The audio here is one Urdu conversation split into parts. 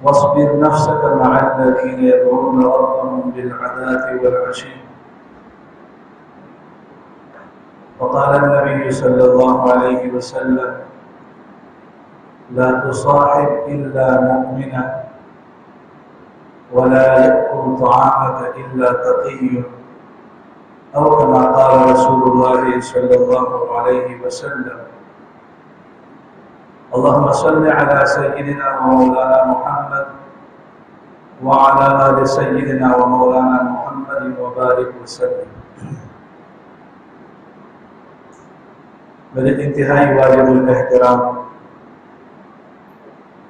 واصبر نفسك مع الذين يدعون ربهم بالغداة والعشي. وقال النبي صلى الله عليه وسلم: لا تصاحب إلا مؤمنا ولا يأكل طعامك إلا تقي، أو كما قال رسول الله صلى الله عليه وسلم. اللهم صل على سيدنا ومولانا محمد وعلى آل سيدنا ومولانا محمد وبارك وسلم. میرے انتہائی واجب الاحترام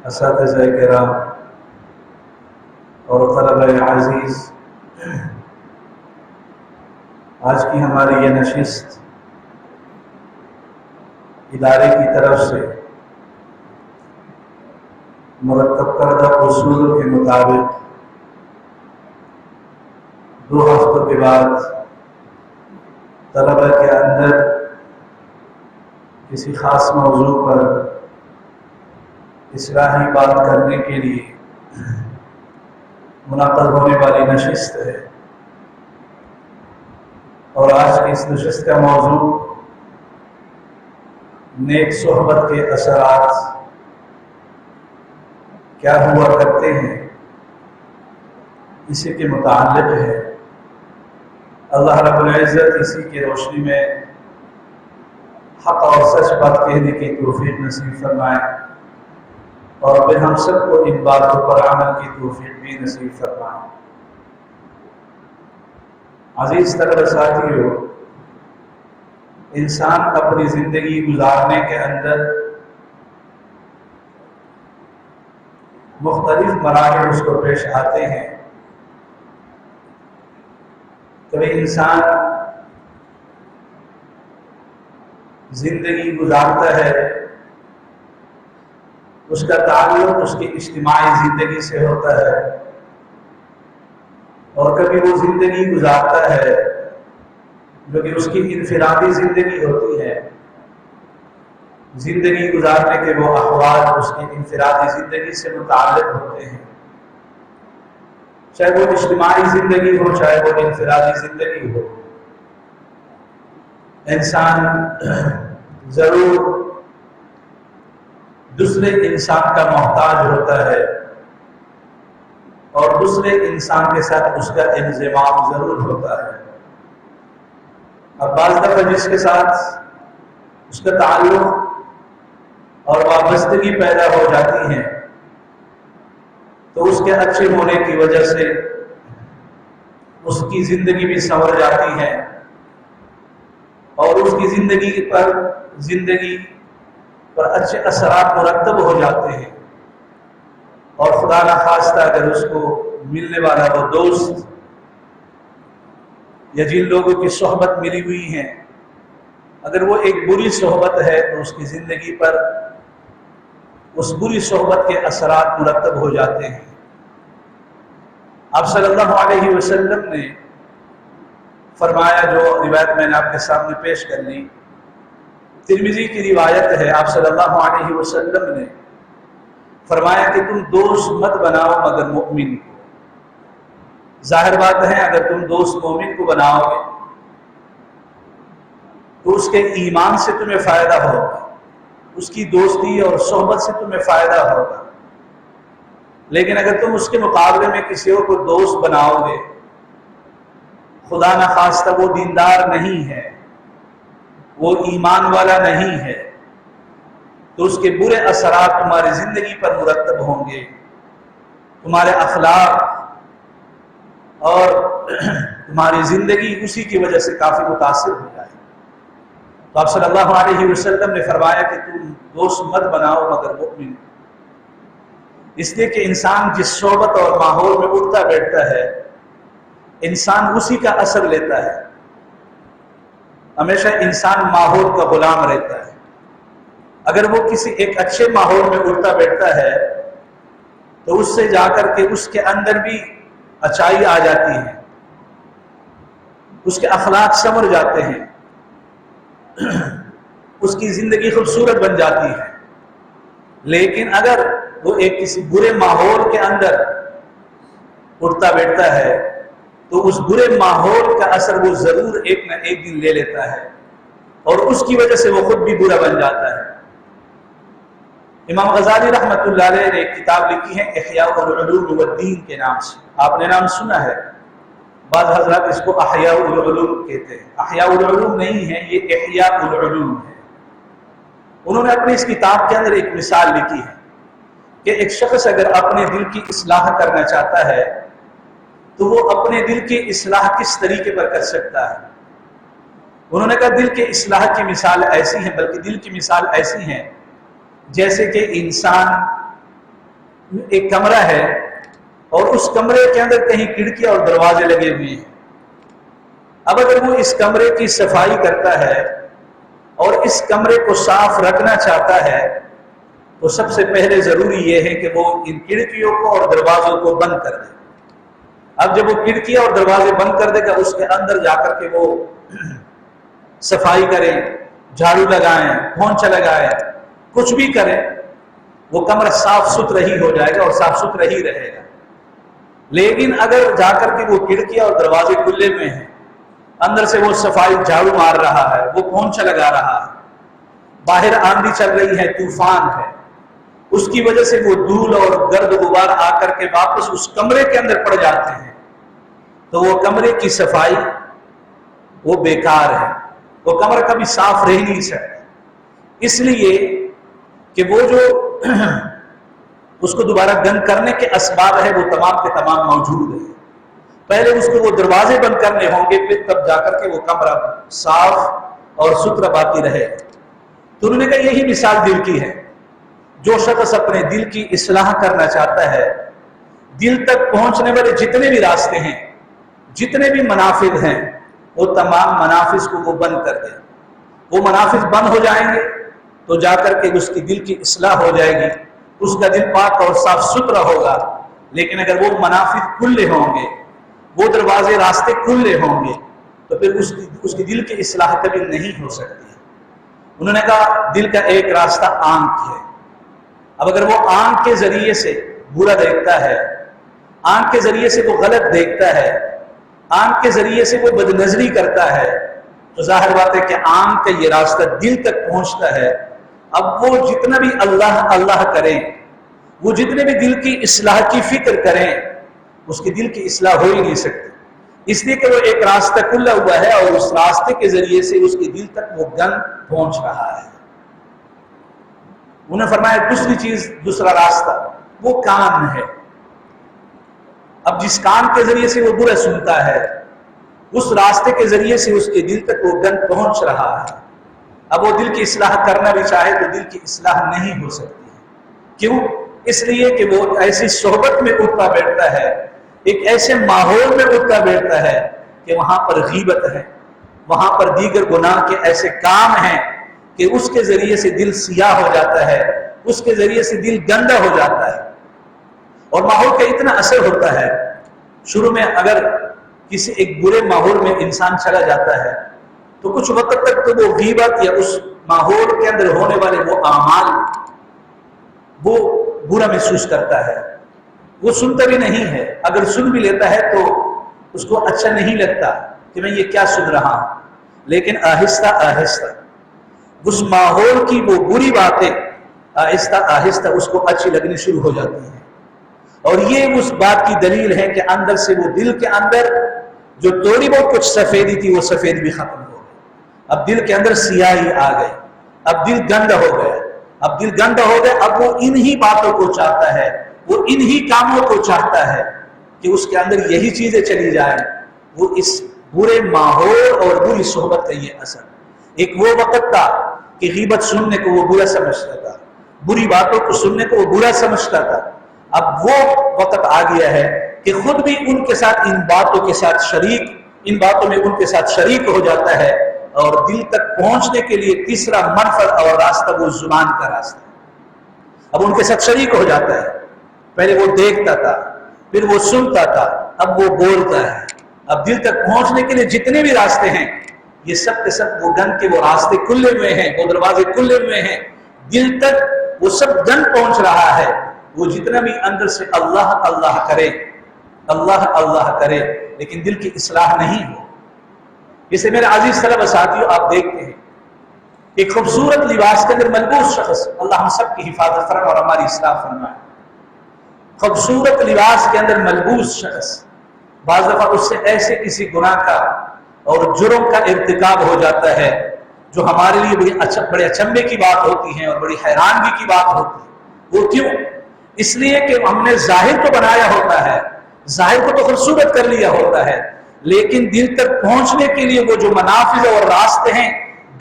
اساتذہ کرام اور طلبہ عزیز، آج کی ہماری یہ نشست ادارے کی طرف سے مرتب کردہ اصولوں کے مطابق 2 ہفتوں کے بعد طلبہ کے اندر کسی خاص موضوع پر اصلاحی بات کرنے کے لیے منعقد ہونے والی نشست ہے، اور آج کی اس نشست کا موضوع نیک صحبت کے اثرات کیا ہوا کرتے ہیں، اسی کے متعلق ہے۔ اللہ رب العزت اسی کی روشنی میں حق اور سچ بات کہنے کی توفیق نصیب فرمائے، اور پھر ہم سب کو ان باتوں پر عمل کی توفیق بھی نصیب فرمائے۔ عزیز طلبہ ساتھیو، انسان اپنی زندگی گزارنے کے اندر مختلف مراحل اس کو پیش آتے ہیں۔ کبھی انسان زندگی گزارتا ہے، اس کا تعلق اس کی اجتماعی زندگی سے ہوتا ہے، اور کبھی وہ زندگی گزارتا ہے جو کہ اس کی انفرادی زندگی ہوتی ہے۔ زندگی گزارنے کے وہ احوال اس کی انفرادی زندگی سے متعلق ہوتے ہیں، چاہے وہ اجتماعی زندگی ہو چاہے وہ انفرادی زندگی ہو۔ انسان ضرور دوسرے انسان کا محتاج ہوتا ہے، اور دوسرے انسان کے ساتھ اس کا انضمام ضرور ہوتا ہے۔ اب بعض دفعہ جس کے ساتھ اس کا تعلق اور وابستگی پیدا ہو جاتی ہے تو اس کے اچھے ہونے کی وجہ سے اس کی زندگی بھی سنور جاتی ہے، اور اس کی زندگی پر اچھے اثرات مرتب ہو جاتے ہیں، اور خدا نخواستہ اگر اس کو ملنے والا وہ دوست یا جن لوگوں کی صحبت ملی ہوئی ہے اگر وہ ایک بری صحبت ہے تو اس کی زندگی پر اس بری صحبت کے اثرات مرتب ہو جاتے ہیں۔ آپ صلی اللہ علیہ وسلم نے فرمایا، جو روایت میں نے آپ کے سامنے پیش کر لی، ترمذی کی روایت ہے، آپ صلی اللہ علیہ وسلم نے فرمایا کہ تم دوست مت بناؤ مگر مؤمن کو۔ ظاہر بات ہے اگر تم دوست مومن کو بناؤ گے تو اس کے ایمان سے تمہیں فائدہ ہوگا، اس کی دوستی اور صحبت سے تمہیں فائدہ ہوگا، لیکن اگر تم اس کے مقابلے میں کسی اور کو دوست بناؤ گے، خدا نخواستہ وہ دیندار نہیں ہے، وہ ایمان والا نہیں ہے، تو اس کے برے اثرات تمہاری زندگی پر مرتب ہوں گے، تمہارے اخلاق اور تمہاری زندگی اسی کی وجہ سے کافی متاثر ہو جائے۔ تو آپ صلی اللہ علیہ وسلم نے فرمایا کہ تم دوست مت بناؤ مگر مؤمن، اس لیے کہ انسان جس صحبت اور ماحول میں اٹھتا بیٹھتا ہے انسان اسی کا اثر لیتا ہے، ہمیشہ انسان ماحول کا غلام رہتا ہے۔ اگر وہ کسی ایک اچھے ماحول میں اٹھتا بیٹھتا ہے تو اس سے جا کر کے اس کے اندر بھی اچائی آ جاتی ہے، اس کے اخلاق سنور جاتے ہیں، اس کی زندگی خوبصورت بن جاتی ہے۔ لیکن اگر وہ ایک کسی برے ماحول کے اندر اٹھتا بیٹھتا ہے تو اس برے ماحول کا اثر وہ ضرور ایک نہ ایک دن لے لیتا ہے اور اس کی وجہ سے وہ خود بھی برا بن جاتا ہے۔ امام غزالی رحمۃ اللہ علیہ نے ایک کتاب لکھی ہے احیاء العلوم والدین کے نام سے، آپ نے نام سنا ہے، بعض حضرات اس کو احیاء العلوم کہتے ہیں، احیاء العلوم نہیں ہے، یہ احیاء العلوم ہے۔ انہوں نے اپنی اس کتاب کے اندر ایک مثال لکھی ہے کہ ایک شخص اگر اپنے دل کی اصلاح کرنا چاہتا ہے تو وہ اپنے دل کی اصلاح کس طریقے پر کر سکتا ہے۔ انہوں نے کہا دل کے اصلاح کی مثال ایسی ہے، بلکہ دل کی مثال ایسی ہے جیسے کہ انسان ایک کمرہ ہے اور اس کمرے کے اندر کہیں کھڑکیاں اور دروازے لگے ہوئے ہیں۔ اب اگر وہ اس کمرے کی صفائی کرتا ہے اور اس کمرے کو صاف رکھنا چاہتا ہے تو سب سے پہلے ضروری یہ ہے کہ وہ ان کھڑکیوں کو اور دروازوں کو بند کر دے۔ اب جب وہ کھڑکیاں اور دروازے بند کر دے گا اس کے اندر جا کر کے وہ صفائی کریں، جھاڑو لگائیں، پونچھا لگائیں، کچھ بھی کریں، وہ کمرہ صاف ستھرا ہی ہو جائے گا اور صاف ستھرا ہی رہے گا۔ لیکن اگر جا کر کے وہ کھڑکیاں اور دروازے کھلے ہوئے ہیں، اندر سے وہ صفائی جھاڑو مار رہا ہے، وہ پونچھا لگا رہا ہے، باہر آندھی چل رہی ہے، طوفان ہے، اس کی وجہ سے وہ دھول اور گرد غبار آ کر کے واپس اس کمرے کے اندر پڑ جاتے ہیں، تو وہ کمرے کی صفائی وہ بیکار ہے، وہ کمرہ کبھی صاف رہ نہیں سکتا۔ اس لیے کہ وہ جو اس کو دوبارہ گند کرنے کے اسباب ہے وہ تمام کے تمام موجود ہیں۔ پہلے اس کو وہ دروازے بند کرنے ہوں گے، پھر تب جا کر کے وہ کمرہ صاف اور ستھرا باقی رہے۔ تو انہوں نے کہا یہی مثال دل کی ہے۔ جو شخص اپنے دل کی اصلاح کرنا چاہتا ہے، دل تک پہنچنے والے جتنے بھی راستے ہیں، جتنے بھی منافذ ہیں، وہ تمام منافذ کو وہ بند کر دے۔ وہ منافذ بند ہو جائیں گے تو جا کر کے اس کی دل کی اصلاح ہو جائے گی، اس کا دل پاک اور صاف ستھرا ہوگا۔ لیکن اگر وہ منافذ کھلے ہوں گے، وہ دروازے راستے کھلے ہوں گے، تو پھر اس کی دل کی اصلاح کبھی نہیں ہو سکتی۔ انہوں نے کہا دل کا ایک راستہ آنکھ ہے۔ اب اگر وہ آنکھ کے ذریعے سے برا دیکھتا ہے، آنکھ کے ذریعے سے وہ غلط دیکھتا ہے، آنکھ کے ذریعے سے وہ بد نظری کرتا ہے، تو ظاہر بات ہے کہ آنکھ کا یہ راستہ دل تک پہنچتا ہے۔ اب وہ جتنا بھی اللہ اللہ کریں، وہ جتنے بھی دل کی اصلاح کی فکر کریں، اس کی دل کی اصلاح ہو ہی نہیں سکتی، اس لیے کہ وہ ایک راستہ کھلا ہوا ہے اور اس راستے کے ذریعے سے اس کے دل تک وہ گند پہنچ رہا ہے۔ انہوں نے فرمایا دوسری چیز، دوسرا راستہ وہ کان ہے۔ اب جس کان کے ذریعے سے وہ برا سنتا ہے، اس راستے کے ذریعے سے اس کے دل تک وہ گند پہنچ رہا ہے۔ اب وہ دل کی اصلاح کرنا بھی چاہے تو دل کی اصلاح نہیں ہو سکتی ہے۔ کیوں؟ اس لیے کہ وہ ایسی صحبت میں اٹھتا بیٹھتا ہے، ایک ایسے ماحول میں اٹھتا بیٹھتا ہے کہ وہاں پر غیبت ہے، وہاں پر دیگر گناہ کے ایسے کام ہیں کہ اس کے ذریعے سے دل سیاہ ہو جاتا ہے، اس کے ذریعے سے دل گندا ہو جاتا ہے۔ اور ماحول کا اتنا اثر ہوتا ہے، شروع میں اگر کسی ایک برے ماحول میں انسان چلا جاتا ہے تو کچھ وقت تک تو وہ غیبت یا اس ماحول کے اندر ہونے والے وہ اعمال وہ برا محسوس کرتا ہے، وہ سنتا بھی نہیں ہے، اگر سن بھی لیتا ہے تو اس کو اچھا نہیں لگتا کہ میں یہ کیا سن رہا ہوں، لیکن آہستہ آہستہ اس ماحول کی وہ بری باتیں آہستہ آہستہ اس کو اچھی لگنی شروع ہو جاتی ہیں۔ اور یہ اس بات کی دلیل ہے کہ اندر سے وہ دل کے اندر جو تھوڑی بہت کچھ سفیدی تھی وہ سفید بھی ختم ہو گئی، اب دل کے اندر سیاہی آ گئی، اب دل گندا ہو گیا، اب دل گندا ہو گیا، اب وہ انہی باتوں کو چاہتا ہے، وہ انہی کاموں کو چاہتا ہے کہ اس کے اندر یہی چیزیں چلی جائیں۔ وہ اس برے ماحول اور بری صحبت کا یہ اثر، ایک وہ وقت تھا کہ غیبت سننے کو وہ برا سمجھتا تھا، بری باتوں کو سننے کو وہ برا سمجھتا تھا، اب وہ وقت آ گیا ہے کہ خود بھی ان کے ساتھ ان باتوں کے ساتھ شریک، ان باتوں میں ان کے ساتھ شریک ہو جاتا ہے، اور دل تک پہنچنے کے لیے تیسرا منفذ اور راستہ وہ زبان کا راستہ ہے۔ اب ان کے ساتھ شریک ہو جاتا ہے، پہلے وہ دیکھتا تھا، پھر وہ سنتا تھا، اب وہ بولتا ہے۔ اب دل تک پہنچنے کے لیے جتنے بھی راستے ہیں یہ سب کے سب وہ گن کے وہ راستے کھلے ہوئے ہیں، وہ دروازے کھلے ہوئے ہیں، دل تک وہ سب گن پہنچ رہا ہے، وہ جتنا بھی اندر سے اللہ اللہ کرے، اللہ اللہ کرے، لیکن دل کی اصلاح نہیں ہو. جسے میرے عزیز طلبہ ساتھیوں آپ دیکھتے ہیں ایک خوبصورت لباس کے اندر ملبوس شخص، اللہ ہم سب کی حفاظت فرمائے اور ہماری اصلاح فرمائے، خوبصورت لباس کے اندر ملبوس شخص بعض دفعہ اس سے ایسے کسی گناہ کا اور جرم کا ارتکاب ہو جاتا ہے جو ہمارے لیے بڑے اچنبے کی بات ہوتی ہے اور بڑی حیرانگی کی بات ہوتی ہے. وہ کیوں؟ اس لیے کہ ہم نے ظاہر تو بنایا ہوتا ہے، ظاہر کو تو خوبصورت کر لیا ہوتا ہے، لیکن دل تک پہنچنے کے لیے وہ جو منافذ اور راستے ہیں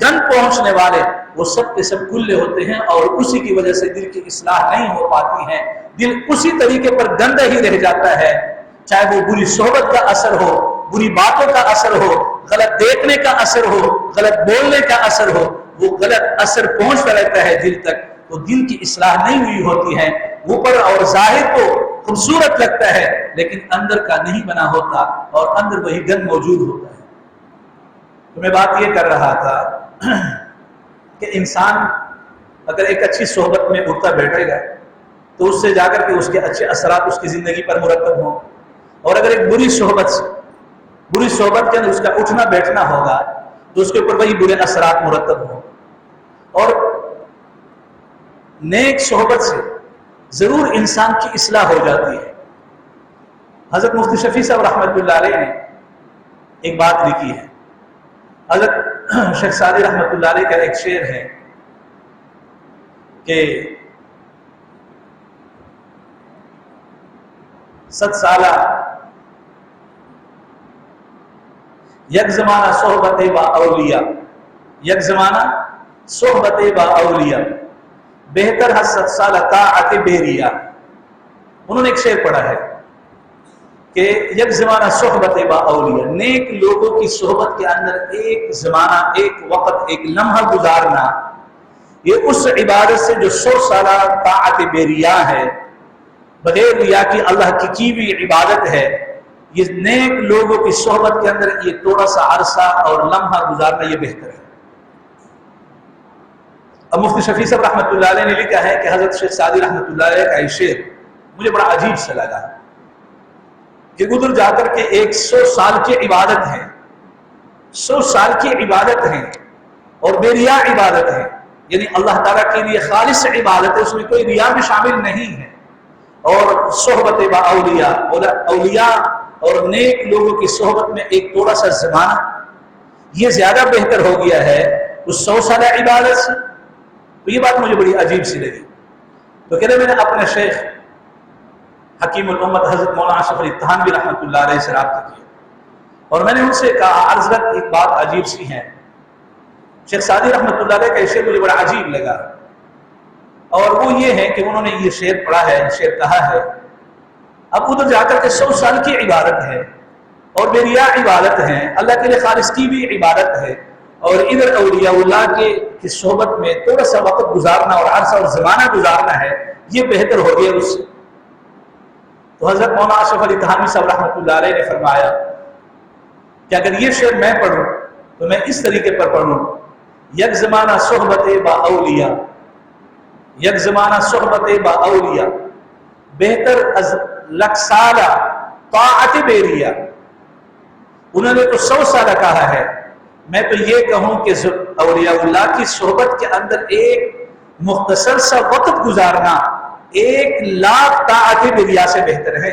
گند پہنچنے والے، وہ سب کے سب کھلے ہوتے ہیں اور اسی کی وجہ سے دل کی اصلاح نہیں ہو پاتی ہے. دل اسی طریقے پر گندا ہی رہ جاتا ہے، چاہے وہ بری صحبت کا اثر ہو، بری باتوں کا اثر ہو، غلط دیکھنے کا اثر ہو، غلط بولنے کا اثر ہو، وہ غلط اثر پہنچتا رہتا ہے دل تک، تو دل کی اصلاح نہیں ہوئی ہوتی ہے. اوپر اور ظاہر تو خوبصورت لگتا ہے لیکن اندر کا نہیں بنا ہوتا اور اندر وہی گند موجود ہوتا ہے. تو میں بات یہ کر رہا تھا کہ انسان اگر ایک اچھی صحبت میں اٹھتا بیٹھے گا تو اس سے جا کر کے اس کے اچھے اثرات اس کی زندگی پر مرتب ہوں، اور اگر ایک بری صحبت کے اندر اس کا اٹھنا بیٹھنا ہوگا تو اس کے اوپر وہی برے اثرات مرتب ہوں. اور نیک صحبت سے ضرور انسان کی اصلاح ہو جاتی ہے. حضرت مفتی شفیع صاحب رحمۃ اللہ علیہ نے ایک بات لکھی ہے. حضرت شیخ سعدی رحمۃ اللہ علیہ کا ایک شعر ہے کہ 7 سالہ یک زمانہ صحبت با اولیاء، یک زمانہ صحبت با اولیاء، بہتر ہے 7 سالہ طاعت بیریا. انہوں نے ایک شعر پڑھا ہے کہ یک زمانہ صحبت با اولیاء، نیک لوگوں کی صحبت کے اندر ایک زمانہ، ایک وقت، ایک لمحہ گزارنا، یہ اس عبادت سے جو 100 سالہ طاعت بیریا ہے، بغیر ریا کی اللہ کی ہوئی عبادت ہے. یہ نیک لوگوں کی صحبت کے اندر یہ تھوڑا سا عرصہ اور لمحہ گزارنا یہ بہتر ہے. اب مفتی شفیع صاحب رحمۃ اللہ علیہ نے لکھا ہے کہ حضرت شیخ سعدی رحمۃ اللہ علیہ کا یہ شعر مجھے بڑا عجیب سا لگا کہ ادھر جا کر کے 100 سال کی عبادت ہے، 100 سال کی عبادت ہے اور بے ریا عبادت ہے، یعنی اللہ تعالیٰ کے لیے خالص عبادت ہے، اس میں کوئی ریا بھی شامل نہیں ہے. اور صحبت با اولیاء، اولیاء اور نیک لوگوں کی صحبت میں ایک تھوڑا سا زمانہ یہ زیادہ بہتر ہو گیا ہے اس 100 سالہ عبادت سے. تو یہ بات مجھے بڑی عجیب سی لگی. تو کہتے میں نے اپنے شیخ حکیم الامت حضرت مولانا اشرف علی تھانوی رحمۃ اللہ علیہ سے رابطہ کیا اور میں نے ان سے کہا عرض کر ایک بات عجیب سی ہے. شیخ سعدی رحمۃ اللہ علیہ کا یہ شعر مجھے بڑا عجیب لگا، اور وہ یہ ہے کہ انہوں نے یہ شعر پڑھا ہے، شعر کہا ہے. اب ادھر جا کر کے 100 سال کی عبادت ہے اور بے ریا عبادت ہے، اللہ کے لیے خالص کی بھی عبادت ہے، اور ادھر اولیاء اللہ کی صحبت میں تھوڑا سا وقت گزارنا اور عرصہ اور زمانہ گزارنا ہے، یہ بہتر ہو گیا اس سے. تو حضرت مولانا اشرف علی تھانوی صاحب رحمۃ اللہ علیہ نے فرمایا کہ اگر یہ شعر میں پڑھوں تو میں اس طریقے پر پڑھوں، یک زمانہ صحبت با اولیاء، یک زمانہ صحبت با اولیاء، بہتر از 100 سالہ طاعت بیریا. انہوں نے تو 100 سالہ کہا ہے، میں تو یہ کہوں کہ اولیاء اللہ کی صحبت کے اندر ایک مختصر سا وقت گزارنا 1,00,000 طاعت بیریا سے بہتر ہے،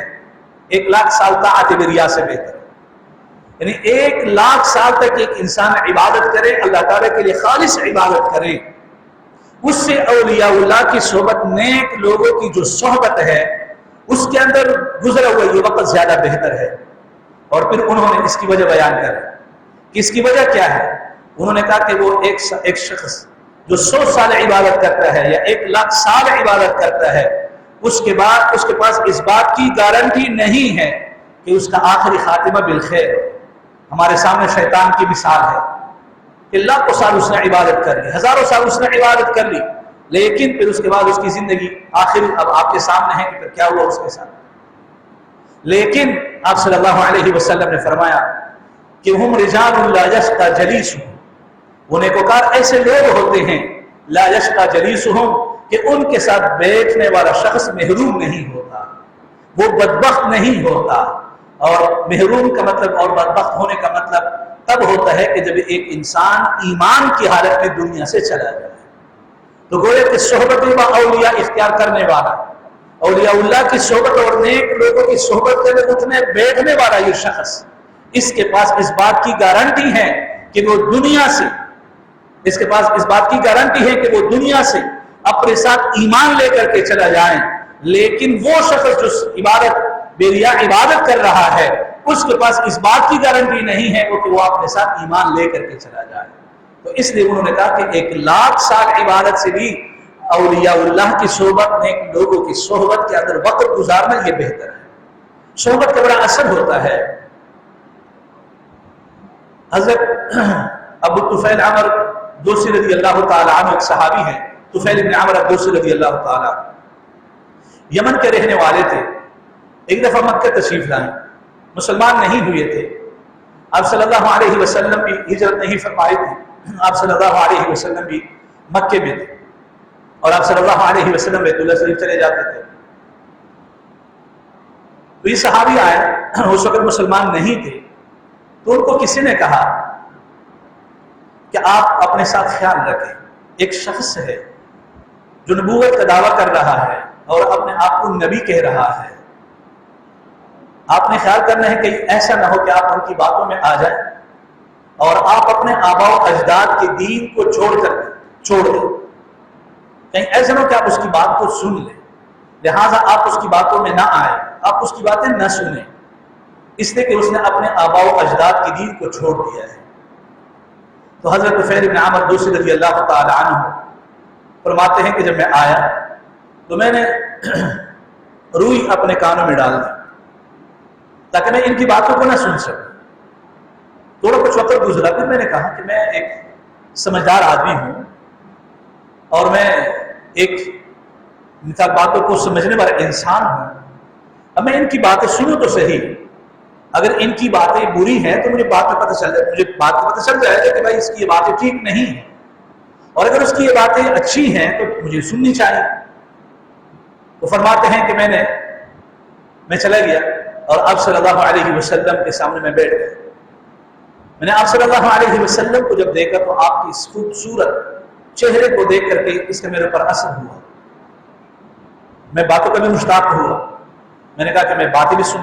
1,00,000 سال طاعت بیریا سے بہتر ہے. یعنی 1,00,000 سال تک ایک انسان عبادت کرے، اللہ تعالیٰ کے لیے خالص عبادت کرے، اس سے اولیاء اللہ کی صحبت، نیک لوگوں کی جو صحبت ہے اس کے اندر گزرا ہوا یہ وقت زیادہ بہتر ہے. اور پھر انہوں نے اس کی وجہ بیان کر کہ اس کی وجہ کیا ہے. انہوں نے کہا کہ وہ ایک شخص جو 100 سال عبادت کرتا ہے یا 1,00,000 سال عبادت کرتا ہے، اس کے بعد اس کے پاس اس بات کی گارنٹی نہیں ہے کہ اس کا آخری خاتمہ بالخیر. ہمارے سامنے شیطان کی مثال ہے کہ لاکھوں سال اس نے عبادت کر لی، ہزاروں سال اس نے عبادت کر لی، لیکن پھر اس کے بعد اس کی زندگی آخر اب آپ کے سامنے ہے کہ پھر کیا ہوا اس کے ساتھ. لیکن آپ صلی اللہ علیہ وسلم نے فرمایا کہ ہم رجال لا یشقی جلیسہم، وہ نیکوکار ایسے لوگ ہوتے ہیں لا یشقی جلیسہم، کہ ان کے ساتھ بیٹھنے والا شخص محروم نہیں ہوتا، وہ بدبخت نہیں ہوتا۔ اور محروم کا مطلب اور بدبخت ہونے کا مطلب تب ہوتا ہے کہ جب ایک انسان ایمان کی حالت میں دنیا سے چلا جائے۔ تو گویا کہ صحبت با اولیاء اختیار کرنے والا، اولیاء اللہ کی صحبت اور نیک لوگوں کی صحبت کے لیے اٹھنے بیٹھنے والا یہ شخص، اس کے پاس اس بات کی گارنٹی ہے کہ وہ دنیا سے، اس کے پاس اس بات کی گارنٹی ہے کہ وہ دنیا سے اپنے ساتھ ایمان لے کر کے چلا جائیں، لیکن وہ شخص جو عبادت بے ریا عبادت کر رہا ہے اس کے پاس اس بات کی گارنٹی نہیں ہے کہ وہ اپنے ساتھ ایمان لے کر کے چلا جائے۔ تو اس لیے انہوں نے کہا کہ 1,00,000 سال عبادت سے بھی اولیاء اللہ کی صحبت، نیک لوگوں کی صحبت کے اندر وقت گزارنا یہ بہتر ہے۔ صحبت کا بڑا اثر ہوتا ہے۔ حضرت ابو طفیل عمر دوسی رضی اللہ تعالی عنہ ایک صحابی ہیں، طفیل بن عمر دوسی رضی اللہ تعالی، یمن کے رہنے والے تھے۔ ایک دفعہ مکہ تشریف لائے، مسلمان نہیں ہوئے تھے۔ آپ صلی اللہ علیہ وسلم بھی ہجرت نہیں فرمائی تھی، آپ صلی اللہ علیہ وسلم بھی مکے میں تھے، اور آپ صلی اللہ علیہ وسلم بیت اللہ شریف چلے جاتے تھے۔ تو یہ صحابی آئے، اس وقت مسلمان نہیں تھے، تو ان کو کسی نے کہا کہ آپ اپنے ساتھ خیال رکھیں، ایک شخص ہے جو نبوت کا دعویٰ کر رہا ہے اور اپنے آپ کو نبی کہہ رہا ہے، آپ نے خیال کرنا ہے کہ ایسا نہ ہو کہ آپ ان کی باتوں میں آ جائیں اور آپ اپنے آباء و اجداد کے دین کو چھوڑ دیں، کہیں ایسا نہ ہو کہ آپ اس کی بات کو سن لیں، لہٰذا آپ اس کی باتوں میں نہ آئیں، آپ اس کی باتیں نہ سنیں، اس لیے کہ اس نے اپنے آباء و اجداد کے دین کو چھوڑ دیا ہے۔ تو حضرت طفیل بن عمر دوسی رضی اللہ تعالی عنہ فرماتے ہیں کہ جب میں آیا تو میں نے روئی اپنے کانوں میں ڈال دی تاکہ میں ان کی باتوں کو نہ سن سکوں۔ تھوڑا کچھ وقت گزرا، پھر میں نے کہا کہ میں ایک سمجھدار آدمی ہوں اور میں ایک مثال باتوں کو سمجھنے والا انسان ہوں، اب میں ان کی باتیں سنوں تو صحیح، اگر ان کی باتیں بری ہیں تو مجھے بات میں پتہ چل جائے گا کہ بھائی اس کی یہ باتیں ٹھیک نہیں ہیں، اور اگر اس کی یہ باتیں اچھی ہیں تو مجھے سننی چاہیے۔ تو فرماتے ہیں کہ میں چلا گیا اور آپ صلی اللہ علیہ وسلم کے سامنے میں بیٹھ گیا۔ میں نے آپ صلی اللہ علیہ وسلم کو جب دیکھا تو آپ کی اس خوبصورت چہرے کو دیکھ کر کے اس کا میرے اوپر اثر ہوا، میں باتوں کا بھی مشتاق ہوا۔ میں نے کہا کہ میں باتیں بھی سن،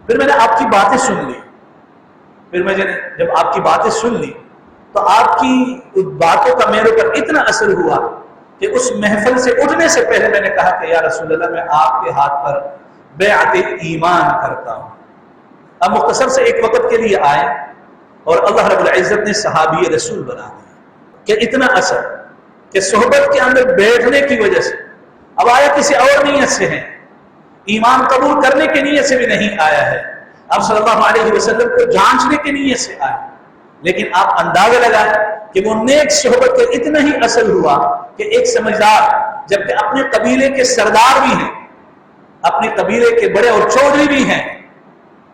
پھر میں نے آپ کی باتیں سن لی، پھر میں جب آپ کی باتیں سن لی تو آپ کی باتوں کا میرے اوپر اتنا اثر ہوا کہ اس محفل سے اٹھنے سے پہلے میں نے کہا کہ یا رسول اللہ میں آپ کے ہاتھ پر بیعت ایمان کرتا ہوں۔ اب مختصر سے ایک وقت کے لیے آئے اور اللہ رب العزت نے صحابی رسول بنا دیا کہ اتنا اثر کہ صحبت کے اندر بیٹھنے کی وجہ سے، اب آیا کسی اور نیت سے ہے، ایمان قبول کرنے کی نیت سے بھی نہیں آیا ہے، آپ صلی اللہ علیہ وسلم کو جانچنے کی نیت سے آئے، لیکن آپ اندازہ لگائیں کہ وہ نیک صحبت کا اتنا ہی اثر ہوا کہ ایک سمجھدار، جبکہ اپنے قبیلے کے سردار بھی ہیں، اپنے قبیلے کے بڑے اور چودھری بھی ہیں،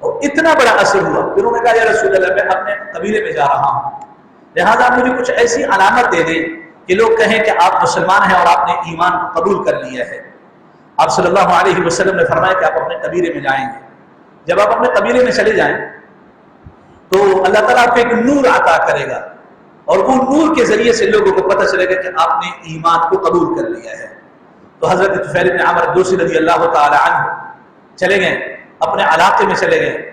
اور اتنا بڑا اثر ہوا۔ پھر انہوں نے کہا یا رسول اللہ میں اپنے قبیلے میں جا رہا ہوں، لہٰذا مجھے کچھ ایسی علامت دے دیں کہ لوگ کہیں کہ آپ مسلمان ہیں اور آپ نے ایمان کو قبول کر لیا ہے۔ آپ صلی اللہ علیہ وسلم نے فرمایا کہ آپ اپنے قبیلے میں جائیں گے، جب آپ اپنے قبیلے میں چلے جائیں تو اللہ تعالیٰ آپ کو ایک نور عطا کرے گا، اور وہ نور کے ذریعے سے لوگوں کو پتہ چلے گا کہ آپ نے ایمان کو قبول کر لیا ہے۔ تو حضرت طفیل بن عمر دوسی رضی اللہ تعالی عنہ چلے گئے، اپنے علاقے میں چلے گئے۔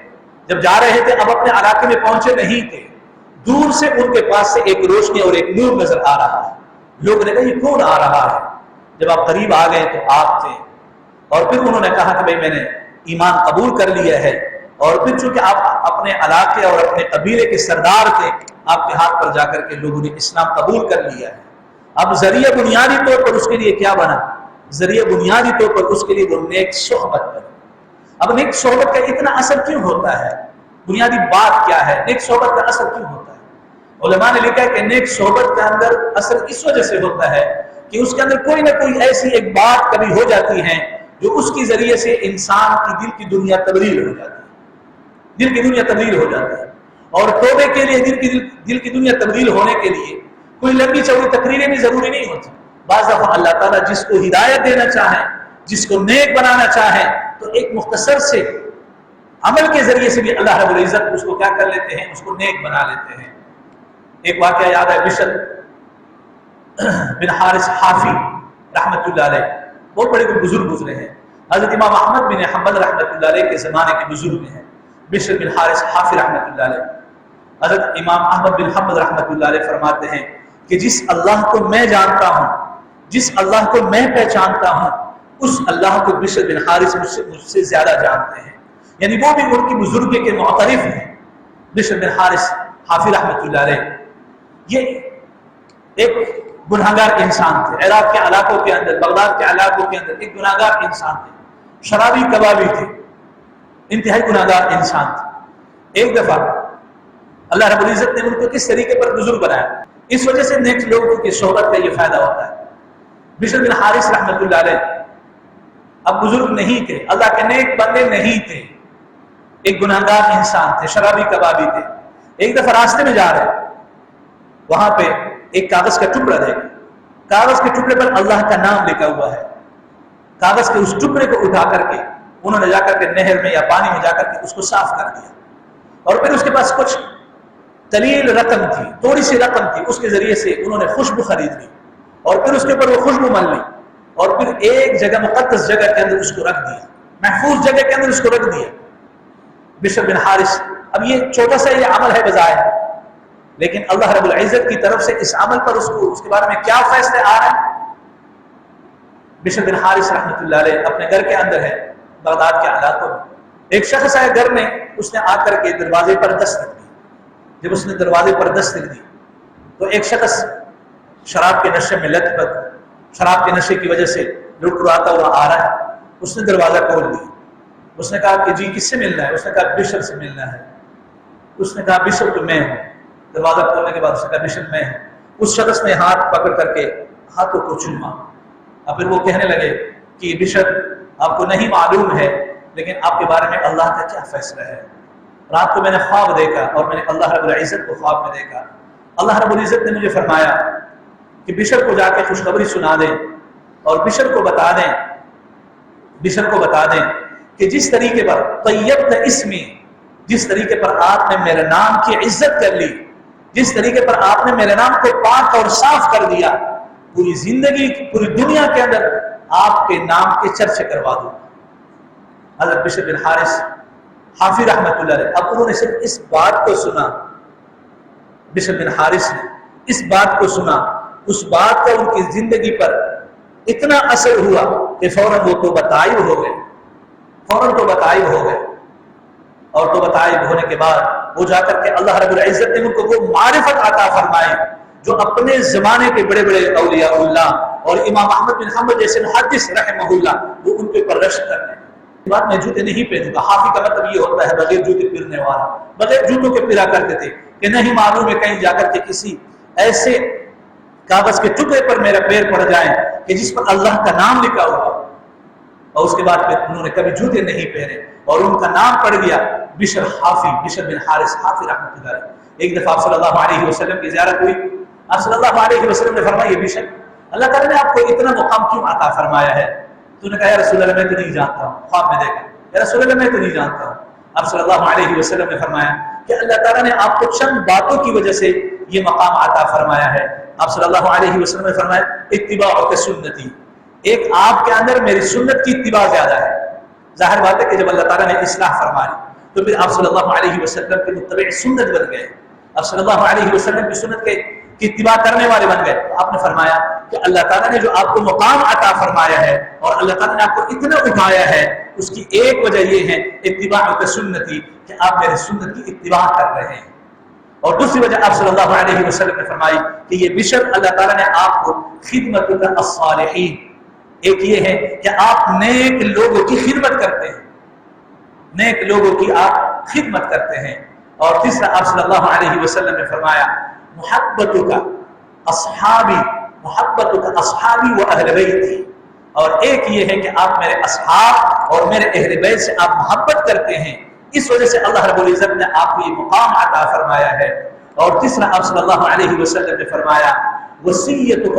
جب جا رہے تھے اب اپنے علاقے میں پہنچے نہیں تھے، دور سے ان کے پاس سے ایک روشنی اور ایک نور نظر آ رہا ہے۔ لوگوں نے کہا یہ کون آ رہا ہے؟ جب آپ قریب آ گئے تو آپ تھے، اور پھر انہوں نے کہا کہ بھئی میں نے ایمان قبول کر لیا ہے، اور پھر چونکہ آپ اپنے علاقے اور اپنے قبیلے کے سردار تھے، آپ کے ہاتھ پر جا کر کے لوگوں نے اسلام قبول کر لیا ہے۔ اب ذریعہ بنیادی طور پر اس کے لیے کیا بنا؟ ذریعہ بنیادی طور پر اس کے لیے وہ نیک صحبت بنا۔ اب نیک صحبت کا اتنا اثر کیوں ہوتا ہے؟ بنیادی بات کیا ہے؟ نیک صحبت کا اثر کیوں ہوتا ہے؟ علماء نے لکھا ہے کہ نیک صحبت کا اندر اثر اس وجہ سے ہوتا ہے کہ اس کے اندر کوئی نہ کوئی ایسی ایک بات کبھی ہو جاتی ہے جو اس کی ذریعے سے انسان کی دل کی دنیا تبدیل ہو جاتی ہے، دل کی دنیا تبدیل ہو جاتی ہے۔ اور توبے کے لیے دل کی دنیا تبدیل ہونے کے لیے کوئی لمبی چوڑی تقریریں بھی ضروری نہیں ہوتی، بعض دفعہ اللہ تعالیٰ جس کو ہدایت دینا چاہیں، جس کو نیک بنانا چاہیں، تو ایک مختصر سے عمل کے ذریعے سے بھی اللہ رب العزت اس کو کیا کر لیتے ہیں، اس کو نیک بنا لیتے ہیں۔ ایک واقعہ یاد ہے، بشر بن حارث حافی رحمۃ اللہ علیہ، بہت بڑے کوئی بزرگ گزرے ہیں، حضرت امام احمد بن حنبل رحمۃ اللہ علیہ کے زمانے کے بزرگ ہیں بشر بن حارث حافی رحمۃ اللہ علیہ۔ حضرت امام احمد بن حنبل رحمۃ اللہ علیہ فرماتے ہیں کہ جس اللہ کو میں جانتا ہوں، جس اللہ کو میں پہچانتا ہوں، اس اللہ کو بشر بن حارث مجھ سے زیادہ جانتے ہیں، یعنی وہ بھی ان کی بزرگی کے معترف ہیں۔ بشر بن حارث حافی رحمۃ اللہ علیہ یہ ایک گناہگار انسان تھے، عراق کے علاقوں کے اندر، بغداد کے علاقوں کے اندر ایک گناہگار انسان تھے، شرابی کبابی تھے، انتہائی گناہگار انسان تھے۔ ایک دفعہ اللہ رب العزت نے ان کو کس طریقے پر بزرگ بنایا، اس وجہ سے نیک لوگوں کی صحبت کا یہ فائدہ ہوتا ہے۔ بشر بن حارث رحمۃ اللہ علیہ اب بزرگ نہیں تھے، اللہ کے نیک بندے نہیں تھے، ایک گناہگار انسان تھے، شرابی کبابی تھے۔ ایک دفعہ راستے میں جا رہے، وہاں پہ ایک کاغذ کا ٹکڑا دیکھا، کاغذ کے ٹکڑے پر اللہ کا نام لکھا ہوا ہے۔ کاغذ کے اس ٹکڑے کو اٹھا کر کے انہوں نے جا کر کے نہر میں یا پانی میں جا کر کے اس کو صاف کر دیا، اور پھر اس کے پاس کچھ قلیل رقم تھی، تھوڑی سی رقم تھی، اس کے ذریعے سے انہوں نے خوشبو خرید لی، اور پھر اس کے اوپر وہ خوشبو مل لی، اور پھر ایک جگہ مقدس جگہ کے اندر اس کو رکھ دیا، محفوظ جگہ کے اندر اس کو رکھ دیا۔ بشر بن حارث، اب یہ چھوٹا سا یہ عمل ہے بظاہر، لیکن اللہ رب العزت کی طرف سے اس عمل پر اس کے بارے میں کیا فیصلے آ رہے ہیں۔ بشر بن حارث رحمۃ اللہ علیہ اپنے گھر کے اندر ہے، بغداد کے علاقوں میں، ایک شخص آیا گھر میں، اس نے آ کر کے دروازے پر دستک دی۔ جب اس نے دروازے پر دستک دی تو ایک شخص شراب کے نشے میں لت پت، شراب کے نشے کی وجہ سے لڑکڑاتا ہوا آ رہا ہے۔ اس نے دروازہ کھول دیا، اس نے کہا کہ جی کس سے ملنا ہے؟ اس نے کہا بشر سے ملنا ہے۔ اس نے کہا بشر تو میں ہوں۔ دروازہ کھولنے کے بعد اس نے کہا بشر میں ہوں۔ اس شخص نے ہاتھ پکڑ کر کے ہاتھوں کو چوما، اور پھر وہ کہنے لگے کہ بشر آپ کو نہیں معلوم ہے لیکن آپ کے بارے میں اللہ کا کیا فیصلہ ہے۔ رات کو میں نے خواب دیکھا اور میں نے اللہ رب العزت کو خواب میں دیکھا، اللہ رب العزت نے مجھے فرمایا کہ بشر کو جا کے خوشخبری سنا دیں اور بشر کو بتا دیں کہ جس طریقے پر طیبت اسمی، جس طریقے پر آپ نے میرے نام کی عزت کر لی، جس طریقے پر آپ نے میرے نام کو پاک اور صاف کر دیا، پوری زندگی پوری دنیا کے اندر آپ کے نام کے چرچے کروا دوں۔ حضرت بشر بن حارث حافی رحمۃ اللہ علیہ، اب انہوں نے صرف اس بات کو سنا، بشر بن حارث نے اس بات کو سنا، اس بات کا ان کی زندگی پر اتنا اثر ہوا کہ فوراً وہ توبہ طائب ہو گئے، فوراً توبہ طائب ہو گئے، اور توبہ طائب ہونے کے بعد وہ جا کر کے اللہ رب العزت نے ان کو وہ معرفت عطا فرمائے جو اپنے زمانے کے بڑے بڑے اولیاء اللہ اور امام احمد بن حنبل جیسے محدث رحمہ اللہ وہ ان کے اوپر رشک کرتے ہیں۔ بات میں جوتے نہیں پہنوں گا، حافی کا مطلب یہ ہوتا ہے بغیر جوتے پھرنے والا، بغیر جوتوں کے پھرا کرتے تھے کہ نہیں معلوم ہے کہیں جا کر کے کسی ایسے کاغذ کے ٹکڑے پر میرا پیر پڑ جائے کہ جس پر اللہ کا نام لکھا ہوا، اور اس کے بعد پھر انہوں نے کبھی جوتے نہیں پہنے اور ان کا نام پڑ گیا بشر بن حارث حافی رحمۃ اللہ علیہ۔ ایک دفعہ آپ صلی اللہ علیہ وسلم کی زیارت ہوئی، آپ صلی اللہ علیہ وسلم نے فرمایا یہ بشر اللہ تعالیٰ نے آپ کو اتنا مقام کیوں عطا فرمایا ہے؟ تو نے کہا یا رسول اللہ میں تو نہیں جانتا ہوں، خواب میں دیکھا یا رسول اللہ میں تو نہیں جانتا ہوں۔ آپ صلی اللہ علیہ وسلم نے فرمایا کہ اللہ تعالیٰ نے آپ کو چند باتوں کی وجہ سے یہ مقام عطا فرمایا ہے۔ آپ صلی اللہ علیہ وسلم نے فرمایا اتباع سنتی، ایک آپ کے اندر میری سنت کی اتباع زیادہ ہے۔ ظاہر بات ہے کہ جب اللہ تعالیٰ نے اصلاح فرمائی تو پھر آپ صلی اللہ علیہ وسلم کے متبع سنت بن گئے، آپ صلی اللہ علیہ وسلم کی سنت کی اتباع کرنے والے بن گئے۔ آپ نے فرمایا کہ اللہ تعالیٰ نے جو آپ کو مقام عطا فرمایا ہے اور اللہ تعالیٰ نے آپ کو اتنا اٹھایا ہے، اس کی ایک وجہ یہ ہے اتباع سنتی کہ آپ میرے سنت کی اتباع کر رہے ہیں، اور دوسری وجہ آپ صلی اللہ علیہ وسلم نے فرمائی کہ یہ بشر اللہ تعالیٰ نے آپ کو خدمت الصالحین، ایک یہ ہے کہ آپ نیک لوگوں کی خدمت کرتے ہیں، نیک لوگوں کی آپ خدمت کرتے ہیں، اور تیسرا آپ صلی اللہ علیہ وسلم نے فرمایا محبتک اصحابی و اہل بیتی، اور ایک یہ ہے کہ آپ میرے اصحاب اور میرے اہل بیت سے آپ محبت کرتے ہیں، اس وجہ سے اللہ رب العزت نے آپ کو یہ مقام عطا فرمایا ہے۔ اور تیسرا آپ صلی اللہ علیہ وسلم نے فرمایا وصیتک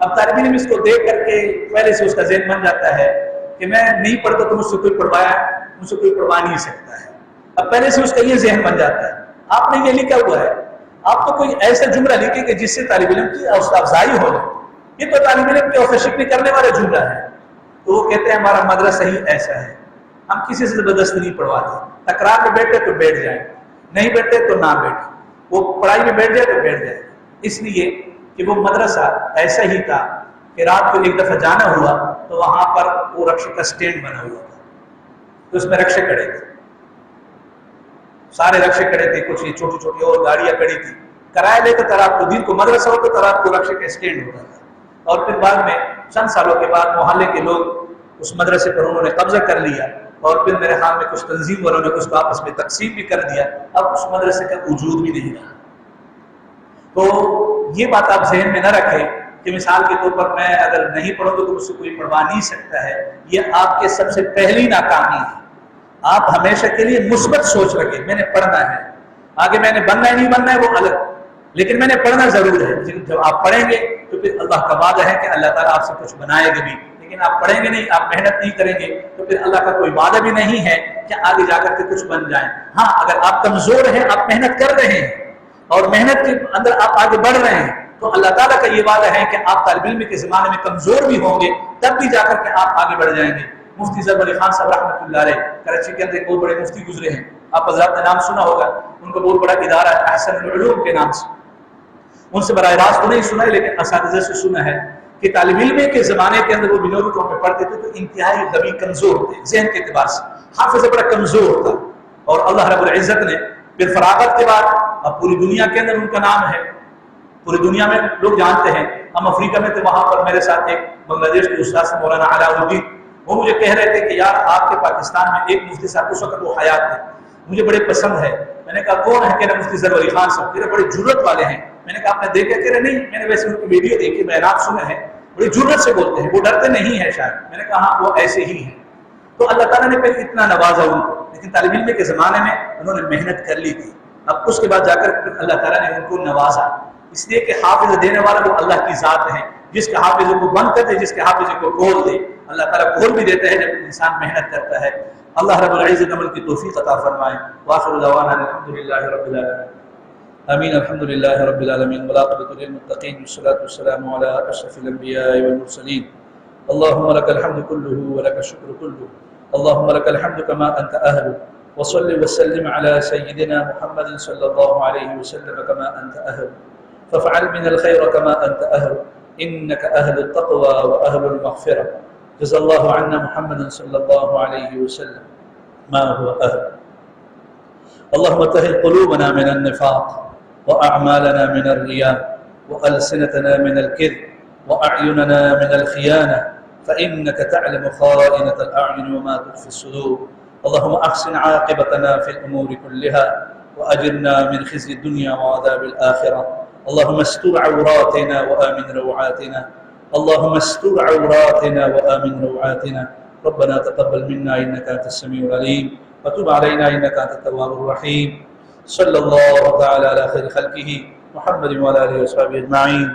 اب طالب علم اس کو دیکھ کر کے پہلے سے اس کا ذہن بن جاتا ہے کہ میں نہیں پڑھتا تو مجھ سے کوئی پڑھوا نہیں سکتا ہے. اب پہلے سے اس کا یہ ذہن بن جاتا ہے. آپ نے یہ لکھا ہوا ہے, آپ تو کوئی ایسا جملہ لکھے کہ جس سے طالب علم کی حوصلہ افزائی ہو جائے. یہ تو طالب علم کی حوصلہ شکنی کرنے والا جملہ ہے. تو وہ کہتے ہیں ہمارا مدرسہ ہی ایسا ہے, ہم کسی سے زبردستی نہیں پڑھواتے. تکرار میں بیٹھے تو بیٹھ جائیں, نہیں بیٹھے تو نہ بیٹھے. وہ پڑھائی میں بیٹھ جائے تو بیٹھ جائے. اس لیے کہ وہ مدرسہ ایسا ہی تھا کہ رات کو ایک دفعہ جانا ہوا تو وہاں پر وہ رکشے کا سٹینڈ بنا ہوا تھا, تو اس میں رکشے کھڑے تھے, سارے رکشے کھڑے تھے, کچھ یہ چھوٹی چھوٹی اور گاڑیاں کھڑی تھی. کرایہ لے کر رات کو, دن کو مدرسہ ہو تو رات کو رکشے کا سٹینڈ ہوتا تھا. اور پھر بعد میں چند سالوں کے بعد محلے کے لوگ اس مدرسے پر انہوں نے قبضہ کر لیا, اور پھر میرے خیال میں کچھ تنظیم والوں نے اس کو آپس میں تقسیم بھی کر دیا. اب اس مدرسے کا وجود بھی نہیں رہا. تو یہ بات آپ ذہن میں نہ رکھیں کہ مثال کے طور پر میں اگر نہیں پڑھوں گا تو مجھ سے کوئی پڑھوا نہیں سکتا ہے. یہ آپ کے سب سے پہلی ناکامی ہے. آپ ہمیشہ کے لیے مثبت سوچ رکھیں, میں نے پڑھنا ہے, آگے میں نے بننا ہے نہیں بننا ہے وہ الگ, لیکن میں نے پڑھنا ضرور ہے. لیکن جب آپ پڑھیں گے تو پھر اللہ کا وعدہ ہے کہ اللہ تعالیٰ آپ سے کچھ بنائے گا بھی. لیکن آپ پڑھیں گے نہیں, آپ محنت نہیں کریں گے تو پھر اللہ کا کوئی وعدہ بھی نہیں ہے کہ آگے جا کر کے کچھ بن جائیں. ہاں اگر آپ کمزور ہیں, آپ محنت کر رہے ہیں اور محنت کے اندر آپ آگے بڑھ رہے ہیں, تو اللہ تعالیٰ کا یہ وعدہ ہے کہ آپ طالب علم کے زمانے میں کمزور بھی ہوں گے تب بھی جا کر کے آپ آگے بڑھ جائیں گے. مفتی ظفر علی خان صاحب رحمۃ اللہ علیہ کراچی کے اندر ایک بہت بڑے مفتی گزرے ہیں, آپ حضرات نے نام سنا ہوگا. ان کا بہت بڑا ادارہ ہے احسن العلوم کے نام سے. ان سے براہ راست تو نہیں سنا ہے لیکن اساتذہ سے سنا ہے کہ طالب علم کے زمانے کے اندر وہ بنیادی طور پہ پڑھتے تھے تو انتہائی قوی کمزور تھے, ذہن کے اعتبار سے حافظ بڑا کمزور تھا. اور اللہ رب العزت نے پھر فراغت کے بعد, اب پوری دنیا کے اندر ان کا نام ہے, پوری دنیا میں لوگ جانتے ہیں. ہم افریقہ میں تھے, وہاں پر میرے ساتھ ایک بنگلہ دیش کے استاد مولانا علاء الدین, وہ مجھے کہہ رہے تھے کہ یار آپ کے پاکستان میں ایک مفتی صاحب اس وقت وہ حیات تھے, مجھے بڑے پسند ہے. میں نے کہا کون ہے؟ کہہ رہے مفتی ظفر علی خان صاحب. کہہ رہے بڑے جرت والے ہیں. میں نے کہا آپ نے دیکھا؟ کہہ رہے نہیں, میں نے ویسے ان کی ویڈیو دیکھی, بیانات سنے ہیں, بڑی جرت سے بولتے ہیں, وہ ڈرتے نہیں ہیں شاید. میں نے کہا ہاں وہ ایسے ہی ہیں. تو اللہ تعالیٰ نے پھر اتنا نوازا ان کو, لیکن طالب علم کے زمانے میں انہوں نے محنت کر لی تھی. اب اس کے بعد جا کر اللہ تعالیٰ نے ان کو نوازا, اس لیے کہ حافظ دینے والا وہ اللہ کی ذات ہے. جس کے حافظ کو بند کر دے, جس کے حافظ کو کھول دے, اللہ تعالیٰ کھول بھی دیتا ہے جب انسان محنت کرتا ہے. اللہ رب العزت عمل کی توفیق عطا فرمائے. وآخر دعوانا الحمدللہ رب العالمین. آمین. الحمدللہ رب العالمین والعاقبۃ للمتقین والصلاة والسلام علی اشرف الانبیاء والمرسلین. اللهم لك الحمد كله ولك الشكر كله. اللهم لك الحمد كما انت اهل. وصل وسلم على سيدنا محمد صلى الله عليه وسلم كما انت اهل. فافعل من الخير كما انت اهل. انك اهل التقوى واهل المغفرة. جزا الله عنا محمد صلى الله عليه وسلم ما هو اهل. اللهم طهر قلوبنا من النفاق واعمالنا من الرياء والسنتنا من الكذب واعيننا من الخيانة, فإنك تعلم خائنة الأعين وما تخفي الصدور. اللهم أحسن عاقبتنا في الأمور كلها وأجرنا من خزي الدنيا وعذاب الآخرة. اللهم استر عوراتنا وآمن روعاتنا. اللهم استر عوراتنا وآمن روعاتنا. ربنا تقبل منا إنك أنت السميع العليم وتب علينا إنك أنت التواب الرحيم. صلى الله تعالى على خير خلقه محمد وعلى آله وصحبه أجمعين.